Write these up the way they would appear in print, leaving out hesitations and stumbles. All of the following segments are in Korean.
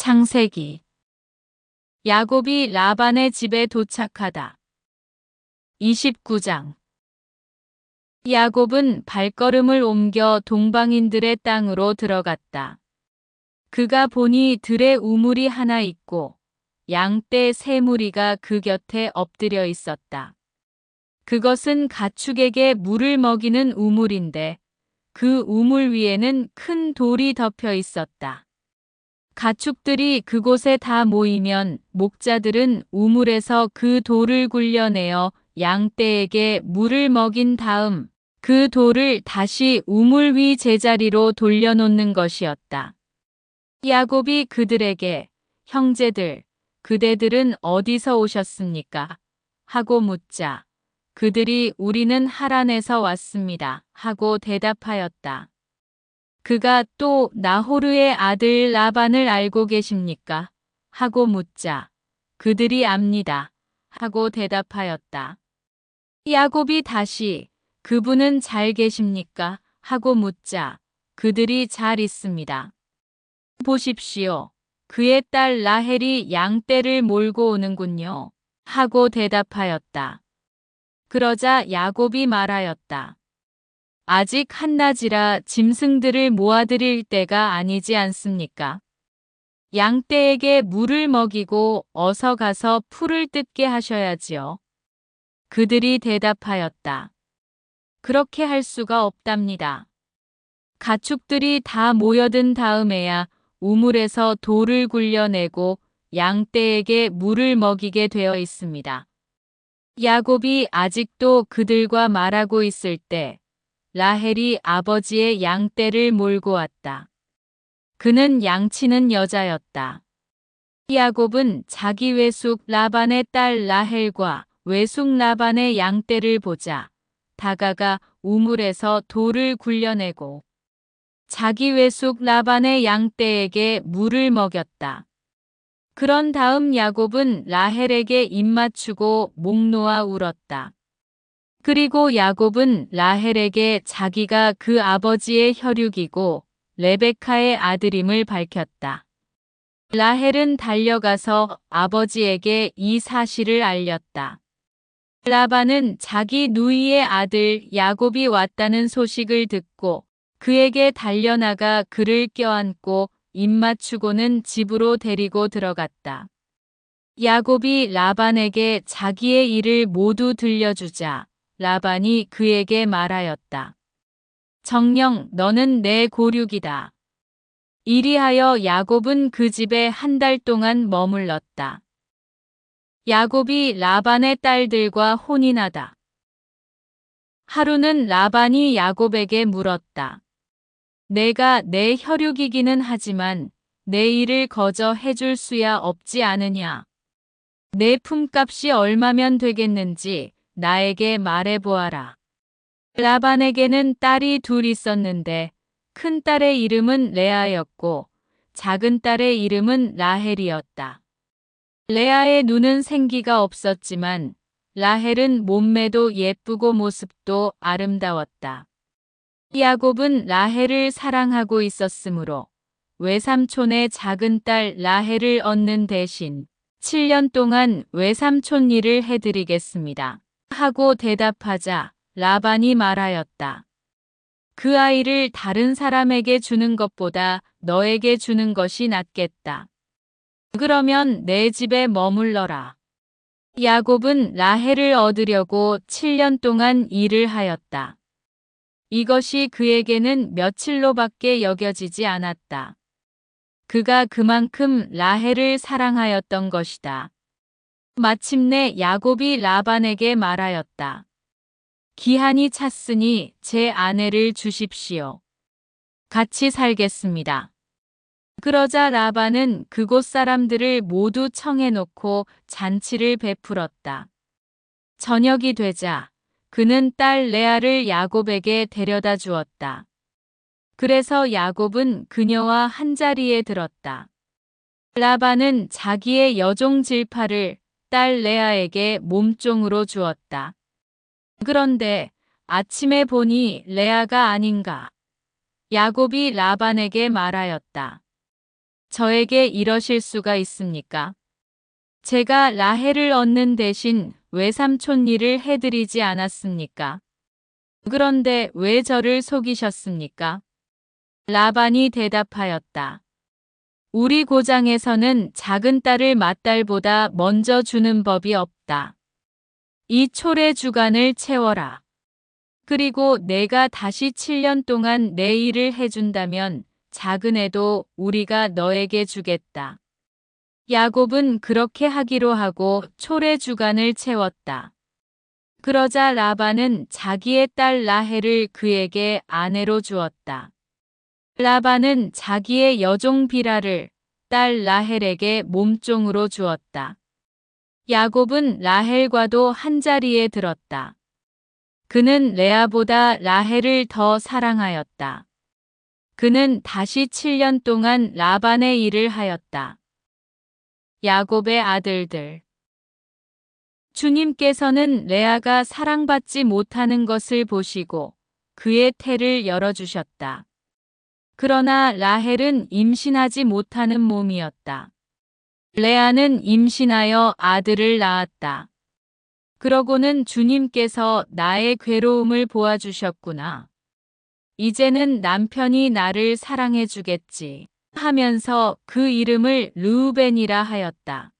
창세기. 야곱이 라반의 집에 도착하다. 29장. 야곱은 발걸음을 옮겨 동방인들의 땅으로 들어갔다. 그가 보니 들에 우물이 하나 있고 양떼 세 무리가 그 곁에 엎드려 있었다. 그것은 가축에게 물을 먹이는 우물인데 그 우물 위에는 큰 돌이 덮여 있었다. 가축들이 그곳에 다 모이면 목자들은 우물에서 그 돌을 굴려내어 양떼에게 물을 먹인 다음 그 돌을 다시 우물 위 제자리로 돌려놓는 것이었다. 야곱이 그들에게 형제들, 그대들은 어디서 오셨습니까? 하고 묻자 그들이 우리는 하란에서 왔습니다. 하고 대답하였다. 그가 또 나호르의 아들 라반을 알고 계십니까? 하고 묻자 그들이 압니다. 하고 대답하였다. 야곱이 다시 그분은 잘 계십니까? 하고 묻자 그들이 잘 있습니다. 보십시오. 그의 딸 라헬이 양떼를 몰고 오는군요. 하고 대답하였다. 그러자 야곱이 말하였다. 아직 한낮이라 짐승들을 모아드릴 때가 아니지 않습니까? 양떼에게 물을 먹이고 어서 가서 풀을 뜯게 하셔야지요. 그들이 대답하였다. 그렇게 할 수가 없답니다. 가축들이 다 모여든 다음에야 우물에서 돌을 굴려내고 양떼에게 물을 먹이게 되어 있습니다. 야곱이 아직도 그들과 말하고 있을 때 라헬이 아버지의 양떼를 몰고 왔다. 그는 양치는 여자였다. 야곱은 자기 외숙 라반의 딸 라헬과 외숙 라반의 양떼를 보자 다가가 우물에서 돌을 굴려내고 자기 외숙 라반의 양떼에게 물을 먹였다. 그런 다음 야곱은 라헬에게 입맞추고 목 놓아 울었다. 그리고 야곱은 라헬에게 자기가 그 아버지의 혈육이고 레베카의 아들임을 밝혔다. 라헬은 달려가서 아버지에게 이 사실을 알렸다. 라반은 자기 누이의 아들 야곱이 왔다는 소식을 듣고 그에게 달려나가 그를 껴안고 입맞추고는 집으로 데리고 들어갔다. 야곱이 라반에게 자기의 일을 모두 들려주자 라반이 그에게 말하였다. 정녕 너는 내 고륙이다. 이리하여 야곱은 그 집에 한 달 동안 머물렀다. 야곱이 라반의 딸들과 혼인하다. 하루는 라반이 야곱에게 물었다. 내가 내 혈육이기는 하지만 내 일을 거저 해줄 수야 없지 않으냐. 내 품값이 얼마면 되겠는지 나에게 말해보아라. 라반에게는 딸이 둘 있었는데 큰 딸의 이름은 레아였고 작은 딸의 이름은 라헬이었다. 레아의 눈은 생기가 없었지만 라헬은 몸매도 예쁘고 모습도 아름다웠다. 야곱은 라헬을 사랑하고 있었으므로 외삼촌의 작은 딸 라헬을 얻는 대신 7년 동안 외삼촌 일을 해드리겠습니다. 하고 대답하자 라반이 말하였다. 그 아이를 다른 사람에게 주는 것보다 너에게 주는 것이 낫겠다. 그러면 내 집에 머물러라. 야곱은 라헬을 얻으려고 7년 동안 일을 하였다. 이것이 그에게는 며칠로밖에 여겨지지 않았다. 그가 그만큼 라헬을 사랑하였던 것이다. 마침내 야곱이 라반에게 말하였다. 기한이 찼으니 제 아내를 주십시오. 같이 살겠습니다. 그러자 라반은 그곳 사람들을 모두 청해놓고 잔치를 베풀었다. 저녁이 되자 그는 딸 레아를 야곱에게 데려다 주었다. 그래서 야곱은 그녀와 한자리에 들었다. 라반은 자기의 여종 질파를 딸 레아에게 몸종으로 주었다. 그런데 아침에 보니 레아가 아닌가. 야곱이 라반에게 말하였다. 저에게 이러실 수가 있습니까? 제가 라헬을 얻는 대신 외삼촌 일을 해드리지 않았습니까? 그런데 왜 저를 속이셨습니까? 라반이 대답하였다. 우리 고장에서는 작은 딸을 맏딸보다 먼저 주는 법이 없다. 이 초래 주간을 채워라. 그리고 내가 다시 7년 동안 내 일을 해준다면 작은 애도 우리가 너에게 주겠다. 야곱은 그렇게 하기로 하고 초래 주간을 채웠다. 그러자 라반은 자기의 딸 라헬을 그에게 아내로 주었다. 라반은 자기의 여종 비라를 딸 라헬에게 몸종으로 주었다. 야곱은 라헬과도 한자리에 들었다. 그는 레아보다 라헬을 더 사랑하였다. 그는 다시 7년 동안 라반의 일을 하였다. 야곱의 아들들. 주님께서는 레아가 사랑받지 못하는 것을 보시고 그의 태를 열어주셨다. 그러나 라헬은 임신하지 못하는 몸이었다. 레아는 임신하여 아들을 낳았다. 그러고는 주님께서 나의 괴로움을 보아주셨구나. 이제는 남편이 나를 사랑해 주겠지 하면서 그 이름을 르우벤이라 하였다.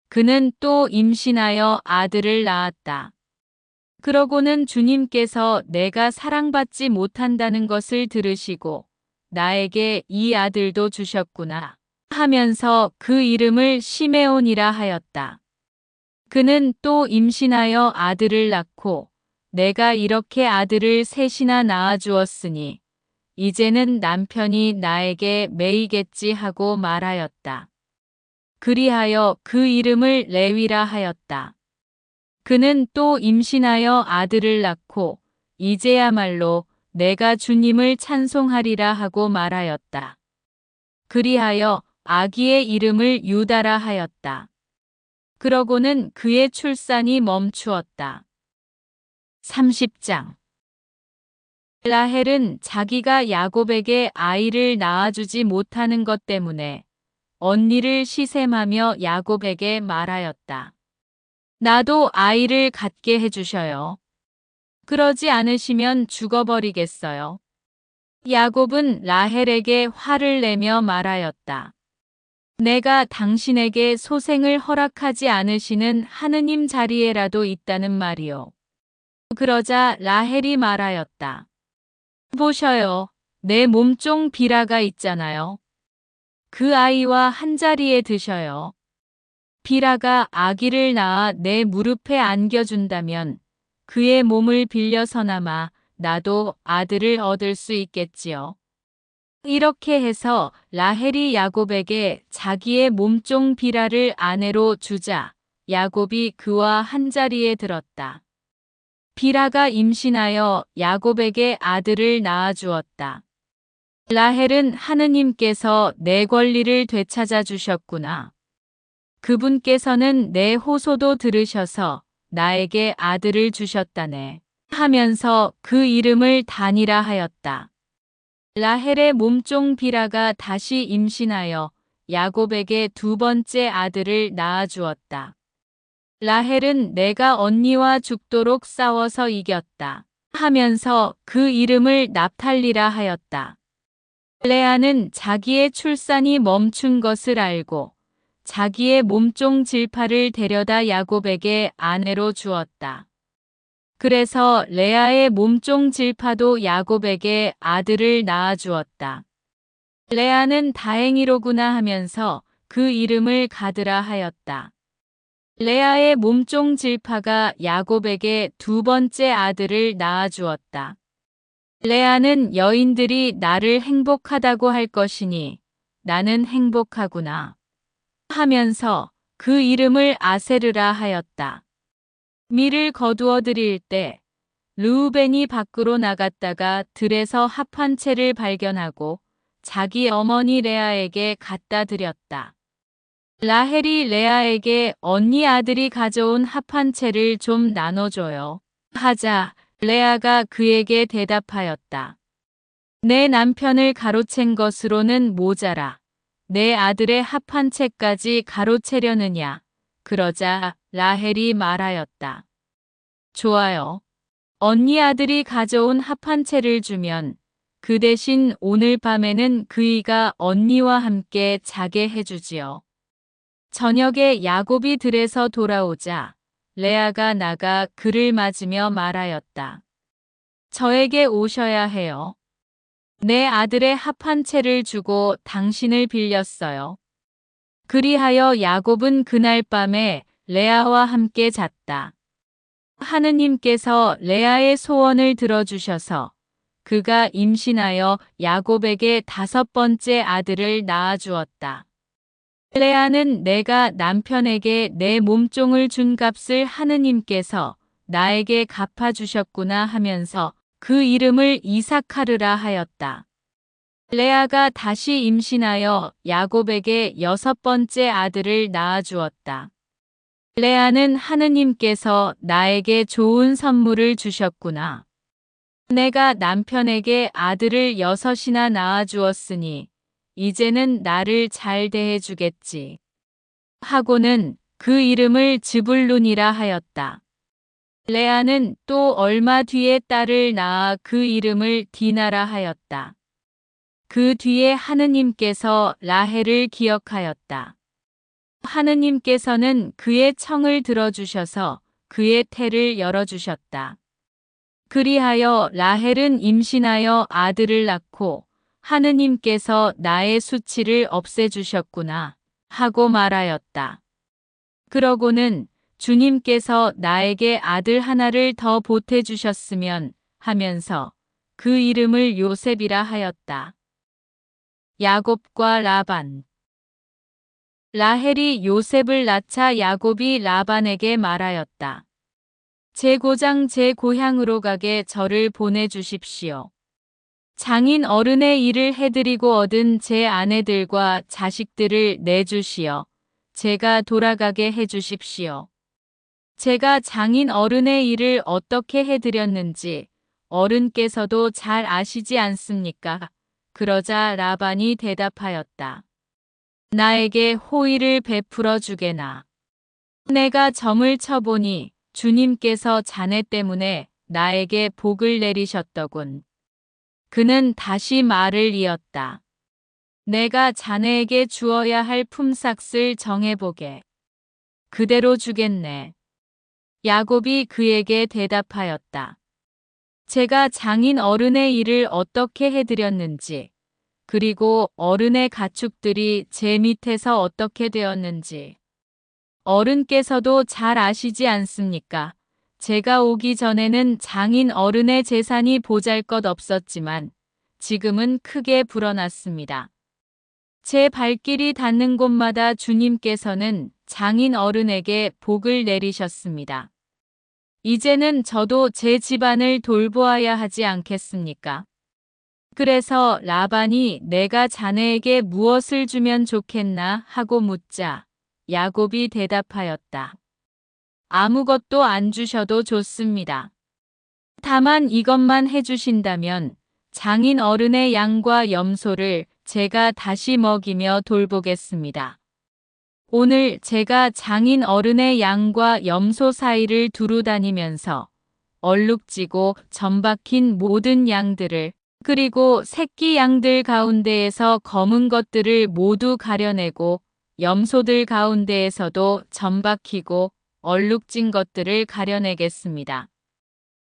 그는 또 임신하여 아들을 낳았다. 그러고는 주님께서 내가 사랑받지 못한다는 것을 들으시고 나에게 이 아들도 주셨구나 하면서 그 이름을 시메온이라 하였다. 그는 또 임신하여 아들을 낳고 내가 이렇게 아들을 셋이나 낳아주었으니 이제는 남편이 나에게 매이겠지 하고 말하였다. 그리하여 그 이름을 레위라 하였다. 그는 또 임신하여 아들을 낳고 이제야말로 내가 주님을 찬송하리라 하고 말하였다. 그리하여 아기의 이름을 유다라 하였다. 그러고는 그의 출산이 멈추었다. 30장. 라헬은 자기가 야곱에게 아이를 낳아주지 못하는 것 때문에 언니를 시샘하며 야곱에게 말하였다. 나도 아이를 갖게 해주셔요. 그러지 않으시면 죽어버리겠어요. 야곱은 라헬에게 화를 내며 말하였다. 내가 당신에게 소생을 허락하지 않으시는 하느님 자리에라도 있다는 말이요. 그러자 라헬이 말하였다. 보셔요. 내 몸종 비라가 있잖아요. 그 아이와 한자리에 드셔요. 비라가 아기를 낳아 내 무릎에 안겨준다면 그의 몸을 빌려서나마 나도 아들을 얻을 수 있겠지요. 이렇게 해서 라헬이 야곱에게 자기의 몸종 비라를 아내로 주자 야곱이 그와 한자리에 들었다. 비라가 임신하여 야곱에게 아들을 낳아주었다. 라헬은 하느님께서 내 권리를 되찾아 주셨구나. 그분께서는 내 호소도 들으셔서 나에게 아들을 주셨다네 하면서 그 이름을 단이라 하였다. 라헬의 몸종 비라가 다시 임신하여 야곱에게 두 번째 아들을 낳아주었다. 라헬은 내가 언니와 죽도록 싸워서 이겼다 하면서 그 이름을 납탈리라 하였다. 레아는 자기의 출산이 멈춘 것을 알고 자기의 몸종 질파를 데려다 야곱에게 아내로 주었다. 그래서 레아의 몸종 질파도 야곱에게 아들을 낳아주었다. 레아는 다행이로구나 하면서 그 이름을 가드라 하였다. 레아의 몸종 질파가 야곱에게 두 번째 아들을 낳아주었다. 레아는 여인들이 나를 행복하다고 할 것이니 나는 행복하구나 하면서 그 이름을 아세르라 하였다. 밀을 거두어 드릴 때 르우벤이 밖으로 나갔다가 들에서 합한 채를 발견하고 자기 어머니 레아에게 갖다 드렸다. 라헬이 레아에게 언니 아들이 가져온 합한 채를 좀 나눠줘요 하자 레아가 그에게 대답하였다. 내 남편을 가로챈 것으로는 모자라. 내 아들의 합한 채까지 가로채려느냐. 그러자 라헬이 말하였다. 좋아요. 언니 아들이 가져온 합한 채를 주면 그 대신 오늘 밤에는 그이가 언니와 함께 자게 해주지요. 저녁에 야곱이 들에서 돌아오자 레아가 나가 그를 맞으며 말하였다. 저에게 오셔야 해요. 내 아들의 합한 채를 주고 당신을 빌렸어요. 그리하여 야곱은 그날 밤에 레아와 함께 잤다. 하느님께서 레아의 소원을 들어주셔서 그가 임신하여 야곱에게 5번째 아들을 낳아주었다. 레아는 내가 남편에게 내 몸종을 준 값을 하느님께서 나에게 갚아주셨구나 하면서 그 이름을 이삭하르라 하였다. 레아가 다시 임신하여 야곱에게 6번째 아들을 낳아주었다. 레아는 하느님께서 나에게 좋은 선물을 주셨구나. 내가 남편에게 아들을 6이나 낳아주었으니 이제는 나를 잘 대해주겠지. 하고는 그 이름을 즈불룬이라 하였다. 레아는 또 얼마 뒤에 딸을 낳아 그 이름을 디나라 하였다. 그 뒤에 하느님께서 라헬을 기억하였다. 하느님께서는 그의 청을 들어주셔서 그의 태를 열어주셨다. 그리하여 라헬은 임신하여 아들을 낳고 하느님께서 나의 수치를 없애주셨구나 하고 말하였다. 그러고는 주님께서 나에게 아들 하나를 더 보태주셨으면 하면서 그 이름을 요셉이라 하였다. 야곱과 라반. 라헬이 요셉을 낳자 야곱이 라반에게 말하였다. 제 고장 제 고향으로 가게 저를 보내주십시오. 장인 어른의 일을 해드리고 얻은 제 아내들과 자식들을 내주시어 제가 돌아가게 해주십시오. 제가 장인 어른의 일을 어떻게 해드렸는지 어른께서도 잘 아시지 않습니까? 그러자 라반이 대답하였다. 나에게 호의를 베풀어 주게나. 내가 점을 쳐보니 주님께서 자네 때문에 나에게 복을 내리셨더군. 그는 다시 말을 이었다. 내가 자네에게 주어야 할 품삯을 정해보게. 그대로 주겠네. 야곱이 그에게 대답하였다. 제가 장인 어른의 일을 어떻게 해드렸는지, 그리고 어른의 가축들이 제 밑에서 어떻게 되었는지, 어른께서도 잘 아시지 않습니까? 제가 오기 전에는 장인 어른의 재산이 보잘것 없었지만 지금은 크게 불어났습니다. 제 발길이 닿는 곳마다 주님께서는 장인 어른에게 복을 내리셨습니다. 이제는 저도 제 집안을 돌보아야 하지 않겠습니까? 그래서 라반이 내가 자네에게 무엇을 주면 좋겠나 하고 묻자 야곱이 대답하였다. 아무것도 안 주셔도 좋습니다. 다만 이것만 해주신다면 장인 어른의 양과 염소를 제가 다시 먹이며 돌보겠습니다. 오늘 제가 장인 어른의 양과 염소 사이를 두루 다니면서 얼룩지고 점박힌 모든 양들을 그리고 새끼 양들 가운데에서 검은 것들을 모두 가려내고 염소들 가운데에서도 점박히고 얼룩진 것들을 가려내겠습니다.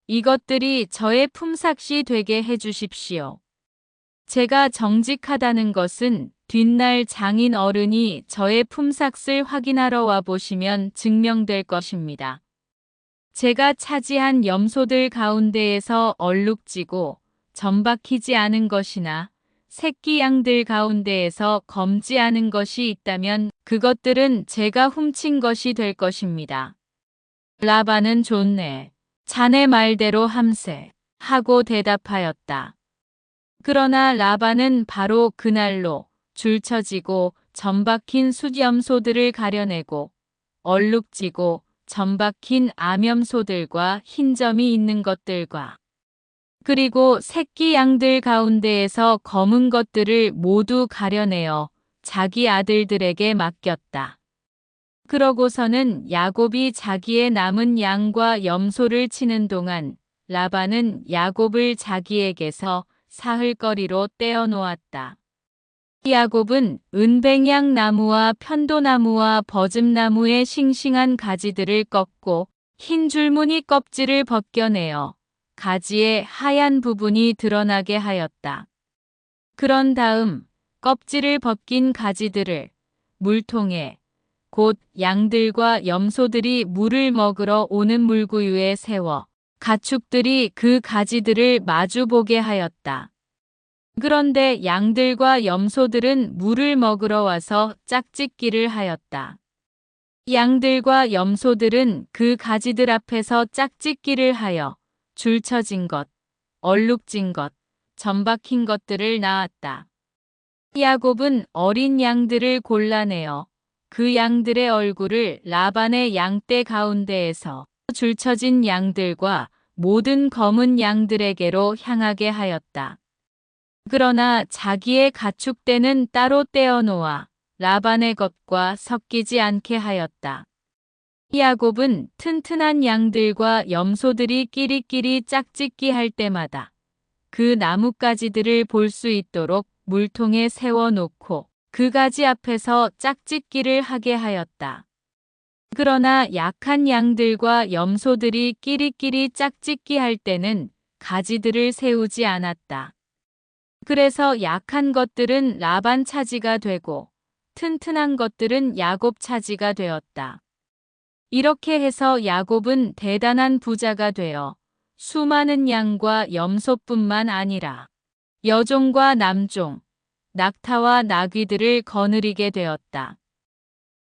이것들이 저의 품삯이 되게 해주십시오. 제가 정직하다는 것은 뒷날 장인 어른이 저의 품삯을 확인하러 와보시면 증명될 것입니다. 제가 차지한 염소들 가운데에서 얼룩지고 점박히지 않은 것이나 새끼 양들 가운데에서 검지 않은 것이 있다면 그것들은 제가 훔친 것이 될 것입니다. 라반은 좋네. 자네 말대로 함세. 하고 대답하였다. 그러나 라반은 바로 그날로 줄쳐지고 점박힌 숫염소들을 가려내고 얼룩지고 점박힌 암염소들과 흰점이 있는 것들과 그리고 새끼 양들 가운데에서 검은 것들을 모두 가려내어 자기 아들들에게 맡겼다. 그러고서는 야곱이 자기의 남은 양과 염소를 치는 동안 라반은 야곱을 자기에게서 사흘거리로 떼어놓았다. 야곱은 은뱅양 나무와 편도나무와 버즘나무의 싱싱한 가지들을 꺾고 흰 줄무늬 껍질을 벗겨내어 가지의 하얀 부분이 드러나게 하였다. 그런 다음 껍질을 벗긴 가지들을 물통에 곧 양들과 염소들이 물을 먹으러 오는 물구유에 세워 가축들이 그 가지들을 마주보게 하였다. 그런데 양들과 염소들은 물을 먹으러 와서 짝짓기를 하였다. 양들과 염소들은 그 가지들 앞에서 짝짓기를 하여 줄쳐진 것, 얼룩진 것, 점박힌 것들을 낳았다. 야곱은 어린 양들을 골라내어 그 양들의 얼굴을 라반의 양떼 가운데에서 줄쳐진 양들과 모든 검은 양들에게로 향하게 하였다. 그러나 자기의 가축대는 따로 떼어놓아 라반의 것과 섞이지 않게 하였다. 야곱은 튼튼한 양들과 염소들이 끼리끼리 짝짓기 할 때마다 그 나뭇가지들을 볼 수 있도록 물통에 세워놓고 그 가지 앞에서 짝짓기를 하게 하였다. 그러나 약한 양들과 염소들이 끼리끼리 짝짓기 할 때는 가지들을 세우지 않았다. 그래서 약한 것들은 라반 차지가 되고 튼튼한 것들은 야곱 차지가 되었다. 이렇게 해서 야곱은 대단한 부자가 되어 수많은 양과 염소뿐만 아니라 여종과 남종, 낙타와 나귀들을 거느리게 되었다.